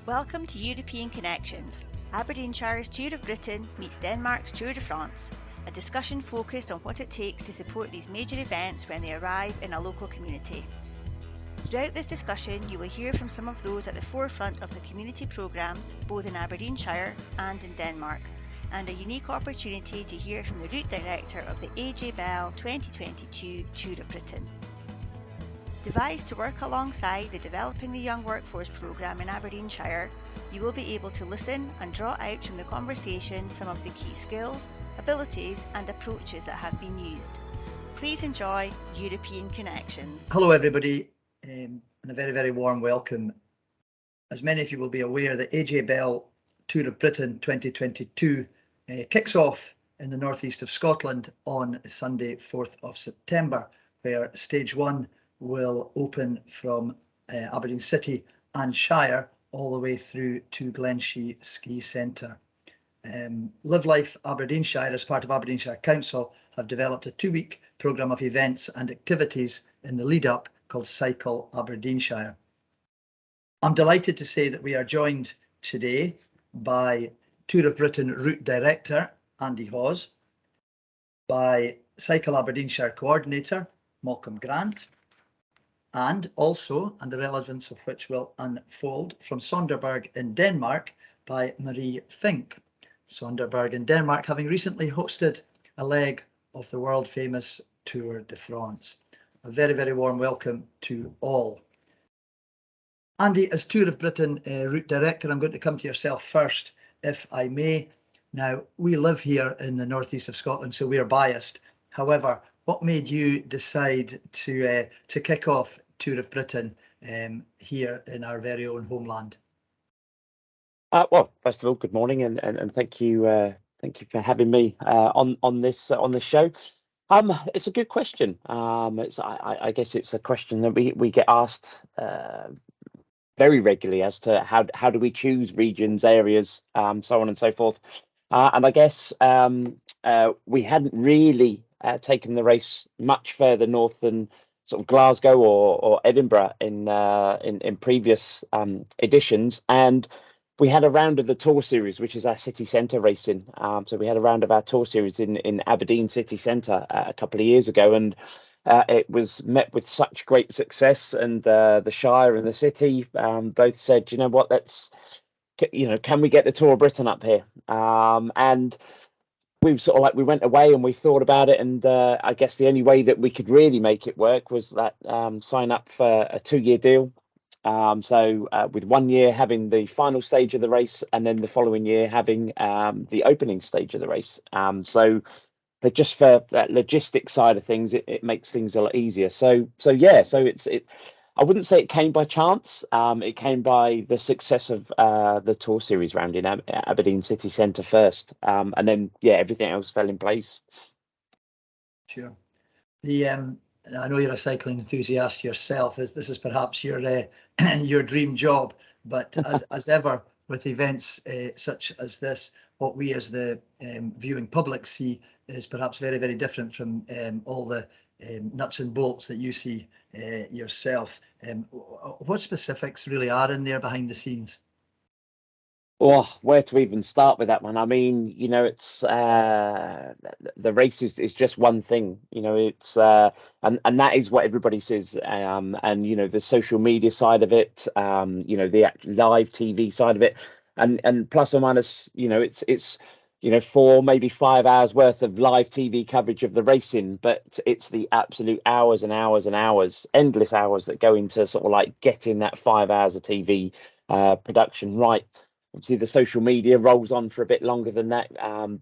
Welcome to European Connections. Aberdeenshire's Tour of Britain meets Denmark's Tour de France, a discussion focused on what it takes to support these major events when they arrive in a local community. Throughout this discussion, you will hear from some of those at the forefront of the community programmes, both in Aberdeenshire and in Denmark, and a unique opportunity to hear from the route director of the AJ Bell 2022 Tour of Britain. Devised to work alongside the Developing the Young Workforce programme in Aberdeenshire, you will be able to listen and draw out from the conversation some of the key skills, abilities and approaches that have been used. Please enjoy European Connections. Hello everybody, and a very, very warm welcome. As many of you will be aware, the AJ Bell Tour of Britain 2022 kicks off in the northeast of Scotland on Sunday 4th of September, where stage 1 will open from Aberdeen City and Shire all the way through to Glenshee Ski Centre. Live Life Aberdeenshire, as part of Aberdeenshire Council, have developed a 2-week programme of events and activities in the lead up called Cycle Aberdeenshire. I'm delighted to say that we are joined today by Tour of Britain Route Director Andy Hawes, by Cycle Aberdeenshire Coordinator Malcolm Grant, and also, and the relevance of which will unfold, from Sonderburg in Denmark by Marie Fink. Sonderburg in Denmark having recently hosted a leg of the world famous Tour de France. A very, very warm welcome to all. Andy, as Tour of Britain Route Director, I'm going to come to yourself first, if I may. Now, we live here in the northeast of Scotland, so we are biased. However, what made you decide to kick off Tour of Britain here in our very own homeland? Well, first of all, good morning, and thank you for having me on this show. It's a good question. I guess it's a question that we get asked very regularly as to how do we choose regions, areas, so on and so forth. And I guess we hadn't really taken the race much further north than sort of Glasgow or Edinburgh in previous editions, and we had a round of the Tour Series, which is our city centre racing. So we had a round of our Tour Series in Aberdeen city centre a couple of years ago, and it was met with such great success. And the Shire and the city both said, you know what, can we get the Tour of Britain up here? And we went away and we thought about it, and I guess the only way that we could really make it work was that sign up for a 2-year deal. So with 1 year having the final stage of the race, and then the following year having the opening stage of the race. But just for that logistic side of things, it makes things a lot easier. So I wouldn't say it came by chance. It came by the success of the Tour Series round in Aberdeen city centre first, and then everything else fell in place. Sure. I know you're a cycling enthusiast yourself. This is perhaps your dream job, but as ever with events such as this, what we as the viewing public see is perhaps very, very different from all the nuts and bolts that you see yourself. What specifics really are in there behind the scenes? Well, where to even start with that one? I mean, it's the race is just one thing, it's and that is what everybody says, and the social media side of it, the live TV side of it, and plus or minus, it's 4 maybe 5 hours worth of live TV coverage of the racing, but it's the absolute hours and hours and hours, endless hours that go into sort of like getting that 5 hours of TV production right. Obviously, the social media rolls on for a bit longer than that,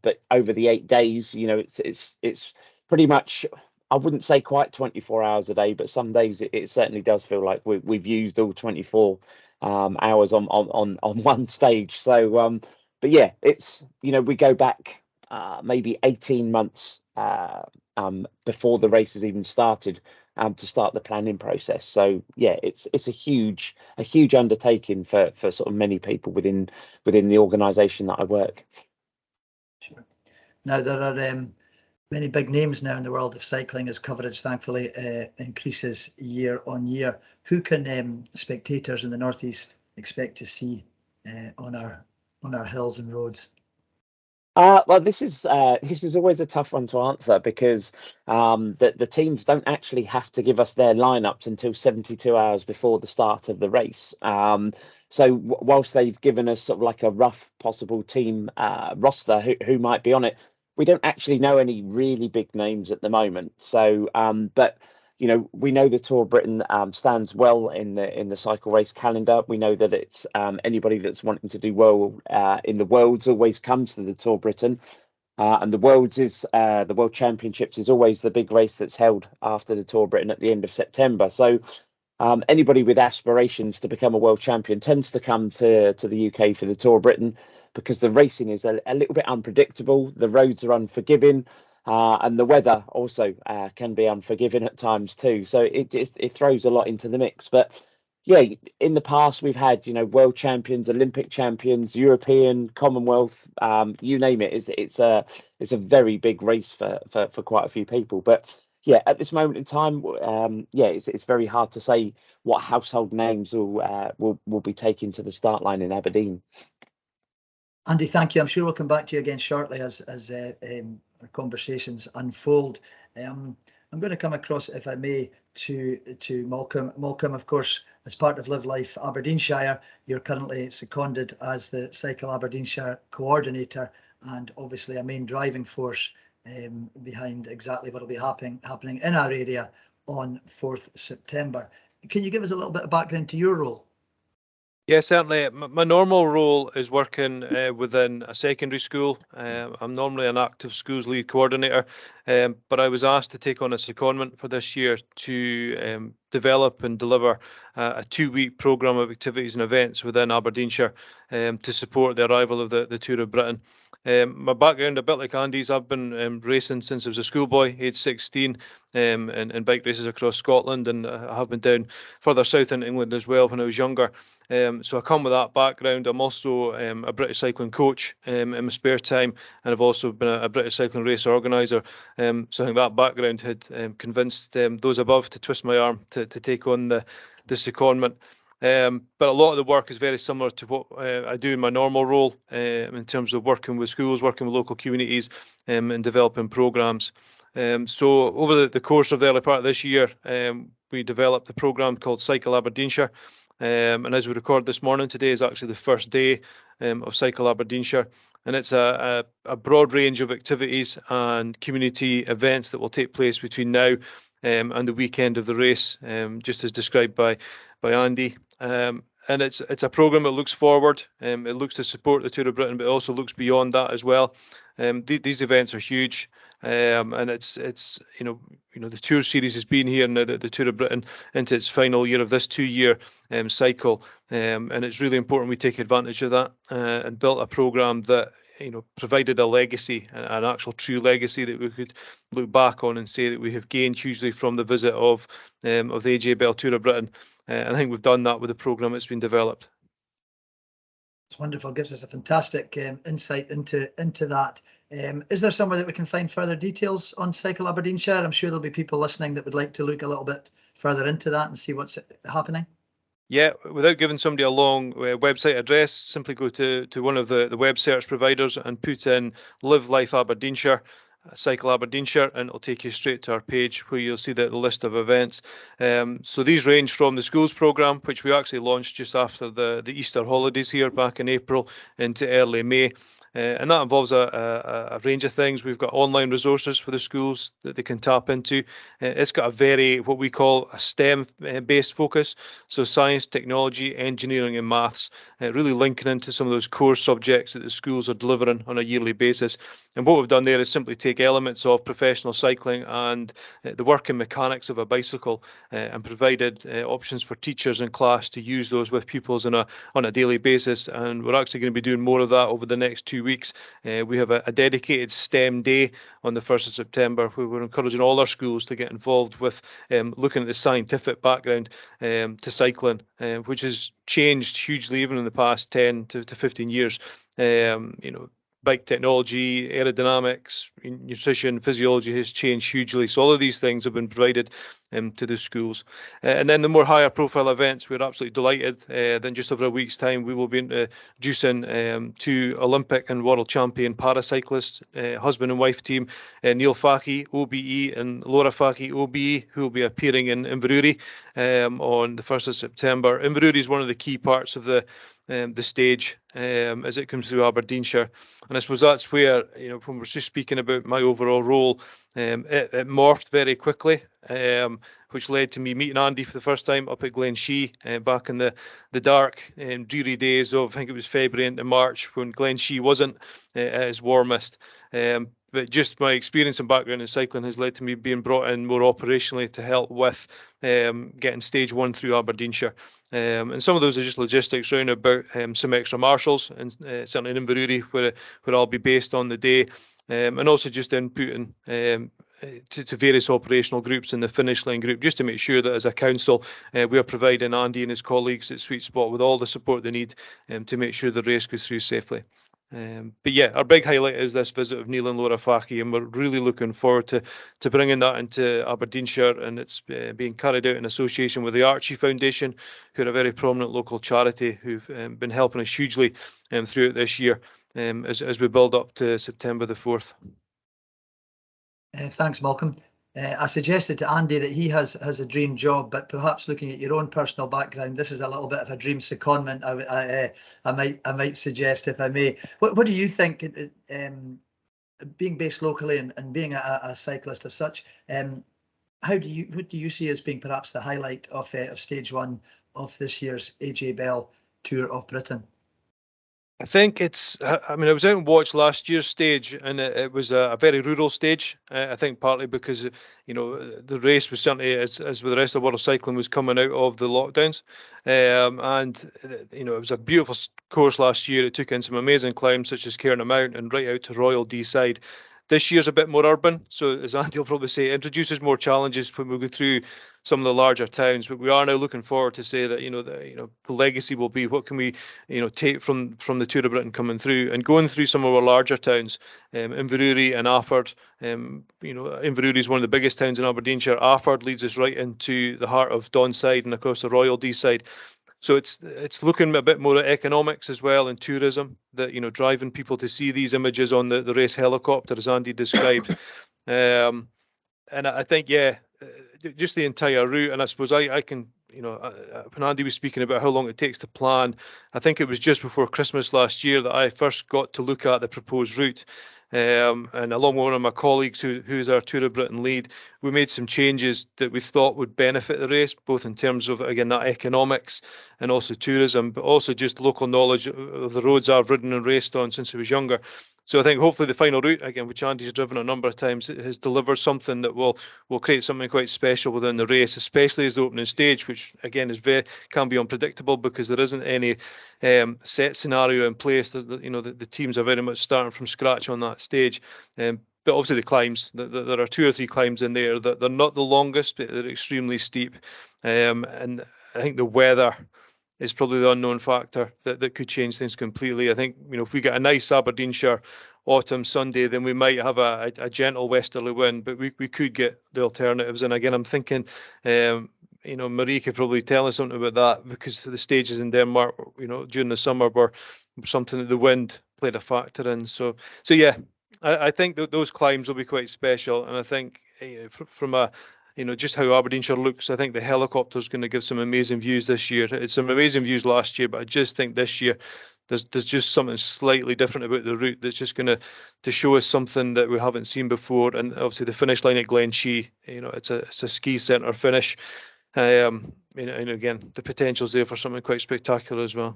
but over the 8 days, it's pretty much, I wouldn't say quite 24 hours a day, but some days it certainly does feel like we've used all 24 hours on one stage. So, but yeah, it's we go back maybe 18 months before the race has even started to start the planning process. So yeah, it's a huge undertaking for sort of many people within the organisation that I work. Sure. Now there are many big names now in the world of cycling as coverage thankfully increases year on year. Who can spectators in the northeast expect to see on our hills and roads? Well, this is always a tough one to answer because the teams don't actually have to give us their lineups until 72 hours before the start of the race. So whilst they've given us sort of like a rough possible team roster who might be on it, we don't actually know any really big names at the moment. So, but we know the Tour of Britain stands well in the cycle race calendar. We know that it's anybody that's wanting to do well in the Worlds always comes to the Tour of Britain, and the Worlds is the World Championships is always the big race that's held after the Tour of Britain at the end of September. So anybody with aspirations to become a world champion tends to come to the UK for the Tour of Britain because the racing is a little bit unpredictable. The roads are unforgiving. And the weather also can be unforgiving at times too. So it throws a lot into the mix. But yeah, in the past we've had world champions, Olympic champions, European, Commonwealth, you name it. It's a very big race for quite a few people. But yeah, at this moment in time, it's very hard to say what household names will be taken to the start line in Aberdeen. Andy, thank you. I'm sure we'll come back to you again shortly as our conversations unfold. I'm going to come across, if I may, to Malcolm. Malcolm, of course, as part of Live Life Aberdeenshire, you're currently seconded as the Cycle Aberdeenshire coordinator and obviously a main driving force behind exactly what will be happening in our area on 4th September. Can you give us a little bit of background to your role? Yeah, certainly. My normal role is working within a secondary school. I'm normally an active schools lead coordinator, but I was asked to take on a secondment for this year to develop and deliver a 2-week programme of activities and events within Aberdeenshire to support the arrival of the Tour of Britain. My background, a bit like Andy's, I've been racing since I was a schoolboy, age 16, in bike races across Scotland, and I have been down further south in England as well when I was younger. So I come with that background. I'm also a British cycling coach in my spare time, and I've also been a British cycling race organiser. So I think that background had convinced those above to twist my arm to take on the secondment. But a lot of the work is very similar to what I do in my normal role in terms of working with schools, working with local communities, and developing programmes. So over the course of the early part of this year, we developed a programme called Cycle Aberdeenshire. And as we record this morning, today is actually the first day of Cycle Aberdeenshire, and it's a broad range of activities and community events that will take place between now and the weekend of the race, just as described by Andy. And it's a programme that looks forward. It looks to support the Tour of Britain, but it also looks beyond that as well. These events are huge. And it's the Tour series has been here now, the Tour of Britain into its final year of this 2-year cycle, and it's really important we take advantage of that and built a programme that provided a legacy, an actual true legacy that we could look back on and say that we have gained hugely from the visit of the AJ Bell Tour of Britain. And I think we've done that with the programme that's been developed. It's wonderful. Gives us a fantastic insight into that. Is there somewhere that we can find further details on Cycle Aberdeenshire? I'm sure there'll be people listening that would like to look a little bit further into that and see what's happening. Yeah, without giving somebody a long website address, simply go to one of the web search providers and put in Live Life Aberdeenshire, Cycle Aberdeenshire, and it'll take you straight to our page where you'll see the list of events. So these range from the schools programme, which we actually launched just after the Easter holidays here back in April, into early May. And that involves a range of things. We've got online resources for the schools that they can tap into. It's got a very, what we call a STEM-based focus. So science, technology, engineering and maths, really linking into some of those core subjects that the schools are delivering on a yearly basis. And what we've done there is simply take elements of professional cycling and the working mechanics of a bicycle and provided options for teachers in class to use those with pupils on a daily basis. And we're actually going to be doing more of that over the next 2 weeks. We have a dedicated STEM day on the 1st of September where we're encouraging all our schools to get involved with looking at the scientific background to cycling, which has changed hugely even in the past 10 to 15 years. bike technology, aerodynamics, nutrition, physiology has changed hugely. So all of these things have been provided to the schools. And then the more higher profile events, we're absolutely delighted. Then just over a week's time, we will be introducing 2 Olympic and world champion paracyclists, husband and wife team, Neil Faki, OBE, and Laura Faki, OBE, who will be appearing in Inverurie on the 1st of September. Inverurie is one of the key parts of the stage as it comes through Aberdeenshire, and I suppose that's where, when we're just speaking about my overall role, it morphed very quickly, which led to me meeting Andy for the first time up at Glenshee back in the dark and dreary days of, I think it was February into March, when Glenshee wasn't at its warmest. But just my experience and background in cycling has led to me being brought in more operationally to help with getting stage 1 through Aberdeenshire. And some of those are just logistics round about some extra marshals, and certainly in Inverurie where I'll be based on the day, and also just inputting to various operational groups in the finish line group, just to make sure that as a council we are providing Andy and his colleagues at Sweet Spot with all the support they need to make sure the race goes through safely. But yeah, our big highlight is this visit of Neil and Laura Faki, and we're really looking forward to bringing that into Aberdeenshire, and it's being carried out in association with the Archie Foundation, who are a very prominent local charity who've been helping us hugely throughout this year as we build up to September the 4th. Thanks, Malcolm. I suggested to Andy that he has a dream job, but perhaps looking at your own personal background, this is a little bit of a dream secondment. I might suggest, if I may. What do you think, being based locally and being a cyclist as such? What do you see as being perhaps the highlight of stage 1 of this year's AJ Bell Tour of Britain? I think I was out and watched last year's stage, and it was a very rural stage. I think partly because, the race was certainly, as with the rest of the world of cycling, was coming out of the lockdowns. And, it was a beautiful course last year. It took in some amazing climbs such as Cairn Mount and right out to Royal Deeside. This year's a bit more urban, so as Andy will probably say, it introduces more challenges when we go through some of the larger towns. But we are now looking forward to say that the legacy will be what can we take from the Tour of Britain coming through and going through some of our larger towns, Inverurie and Afford. Inverurie is one of the biggest towns in Aberdeenshire. Afford leads us right into the heart of Donside and across the Royal Deeside. So it's looking a bit more at economics as well and tourism, that driving people to see these images on the race helicopter, as Andy described. And I think, just the entire route. And I suppose I can, when Andy was speaking about how long it takes to plan, I think it was just before Christmas last year that I first got to look at the proposed route. And along with one of my colleagues who's our Tour of Britain lead, we made some changes that we thought would benefit the race, both in terms of, again, that economics and also tourism, but also just local knowledge of the roads I've ridden and raced on since I was younger. So I think hopefully the final route, again, which Andy's driven a number of times, has delivered something that will create something quite special within the race, especially as the opening stage, which again can be unpredictable because there isn't any set scenario in place. The teams are very much starting from scratch on that stage. But obviously the climbs, there are 2 or 3 climbs in there that they're not the longest, but they're extremely steep. And I think the weather is probably the unknown factor that could change things completely. I think, if we get a nice Aberdeenshire autumn Sunday, then we might have a gentle westerly wind, but we could get the alternatives. And again, I'm thinking, Marie could probably tell us something about that, because the stages in Denmark, during the summer were something that the wind played a factor in. So yeah, I think that those climbs will be quite special. And I think from just how Aberdeenshire looks, I think the helicopter is going to give some amazing views this year. It's some amazing views last year, but I just think this year there's just something slightly different about the route that's just going to show us something that we haven't seen before. And obviously the finish line at Glenshee, it's a ski centre finish. And again, the potential's there for something quite spectacular as well.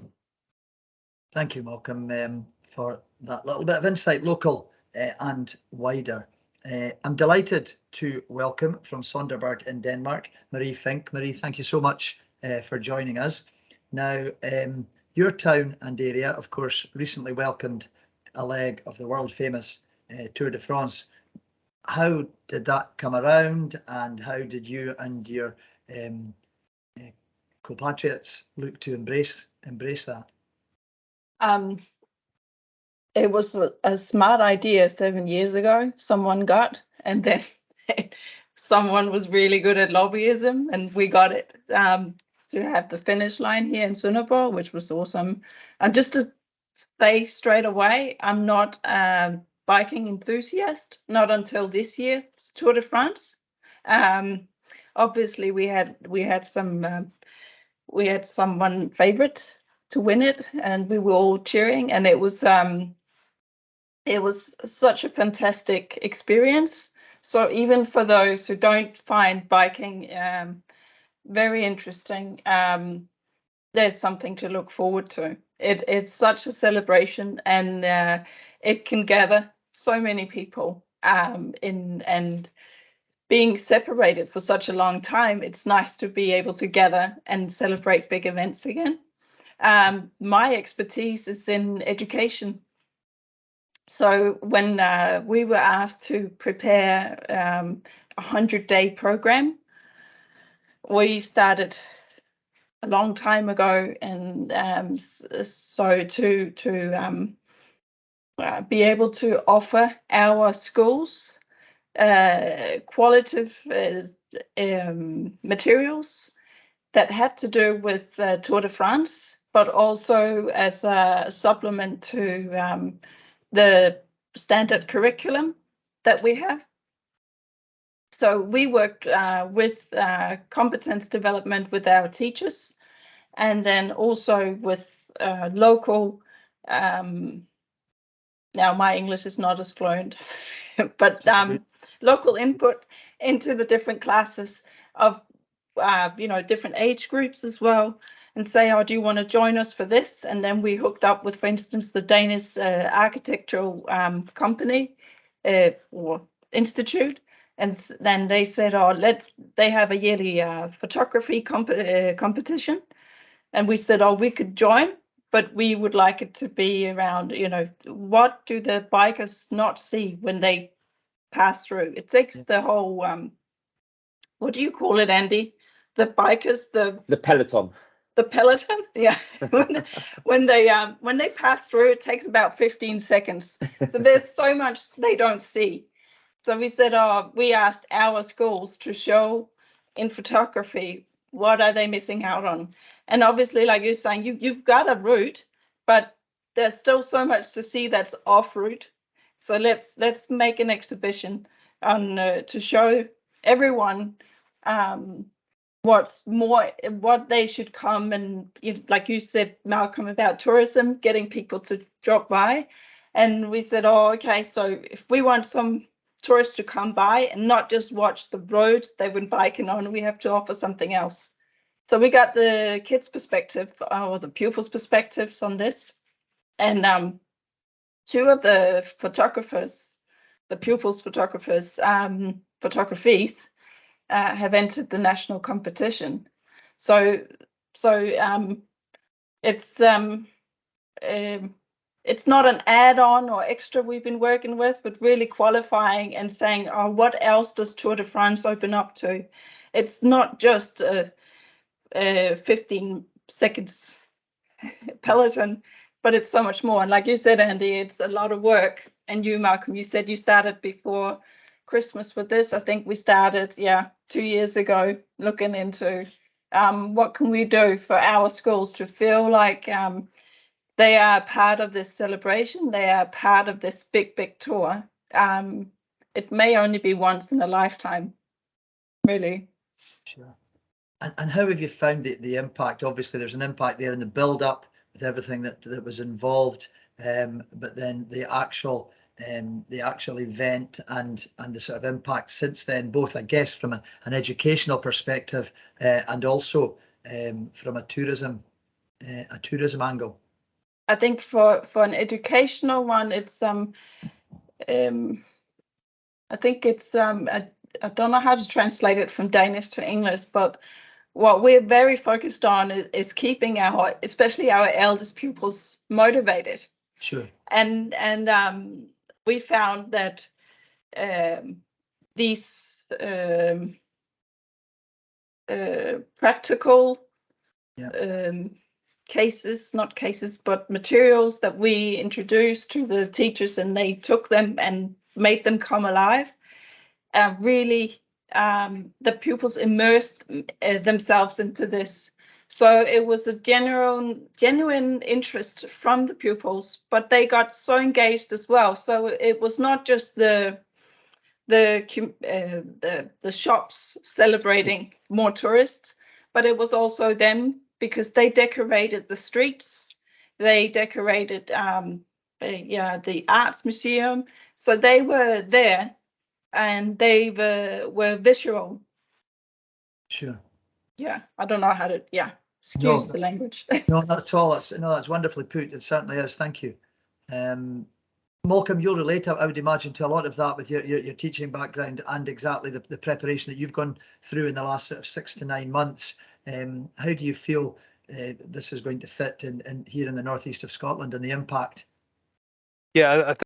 Thank you, Malcolm, for that little bit of insight, local and wider. I'm delighted to welcome from Sonderburg in Denmark, Marie Fink. Marie, thank you so much for joining us. Now, your town and area, of course, recently welcomed a leg of the world famous Tour de France. How did that come around, and how did you and your compatriots look to embrace that? It was a smart idea 7 years ago, someone got, and then someone was really good at lobbyism, and we got it to have the finish line here in Singapore, which was awesome. And just to say straight away, I'm not a biking enthusiast, not until this year's Tour de France. Obviously, we had someone favorite to win it, and we were all cheering, and it was such a fantastic experience. So even for those who don't find biking very interesting, there's something to look forward to. It's such a celebration, and it can gather so many people. And being separated for such a long time, it's nice to be able to gather and celebrate big events again. My expertise is in education. So when we were asked to prepare a 100-day program, we started a long time ago, and so to be able to offer our schools qualitative materials that had to do with Tour de France, but also as a supplement to the standard curriculum that we have. So we worked with competence development with our teachers, and then also with local, now my English is not as fluent, but local input into the different classes of, different age groups as well, and say, oh, do you want to join us for this? And then we hooked up with, for instance, the Danish architectural company or institute. And then they said, oh, they have a yearly photography competition. And we said, oh, we could join, but we would like it to be around, what do the bikers not see when they pass through? It takes the whole, what do you call it, Andy? The bikers, the peloton. The peloton, yeah. when they pass through, it takes about 15 seconds. So there's so much they don't see. So we said, we asked our schools to show in photography, what are they missing out on? And obviously, like you're saying, you've got a route, but there's still so much to see that's off route. So let's make an exhibition on to show everyone what they should come, and like you said, Malcolm, about tourism, getting people to drop by. And we said, oh, okay, so if we want some tourists to come by and not just watch the roads they've been biking on, we have to offer something else. So we got the kids' perspective, or the pupils' perspectives on this. And two of the photographers, the pupils' photographers, photographies, have entered the national competition. So it's not an add-on or extra we've been working with, but really qualifying and saying, oh, what else does Tour de France open up to? It's not just 15 seconds peloton, but it's so much more. And like you said, Andy, it's a lot of work. And you, Malcolm, you said you started before Christmas with this. I think we started, 2 years ago, looking into what can we do for our schools to feel like they are part of this celebration. They are part of this big tour. It may only be once in a lifetime, really. Sure. And how have you found the impact? Obviously, there's an impact there in the build-up with everything that was involved, but then the actual event and the sort of impact since then, both, I guess, from an educational perspective and also from a tourism angle. I think for an educational one, it's I think it's I don't know how to translate it from Danish to English, but what we're very focused on is keeping especially our eldest pupils motivated. Sure. And we found that these practical materials that we introduced to the teachers, and they took them and made them come alive. Really, the pupils immersed themselves into this. So it was a genuine interest from the pupils, but they got so engaged as well. So it was not just the shops celebrating more tourists, but it was also them, because they decorated the streets, they decorated the arts museum. So they were there, and they were visual. Sure. Yeah, I don't know how to. Yeah, excuse the language. No, not at all. That's wonderfully put. It certainly is. Thank you. Malcolm, you'll relate, I would imagine, to a lot of that with your teaching background and exactly the preparation that you've gone through in the last sort of 6 to 9 months. How do you feel this is going to fit in here in the northeast of Scotland and the impact? Yeah, I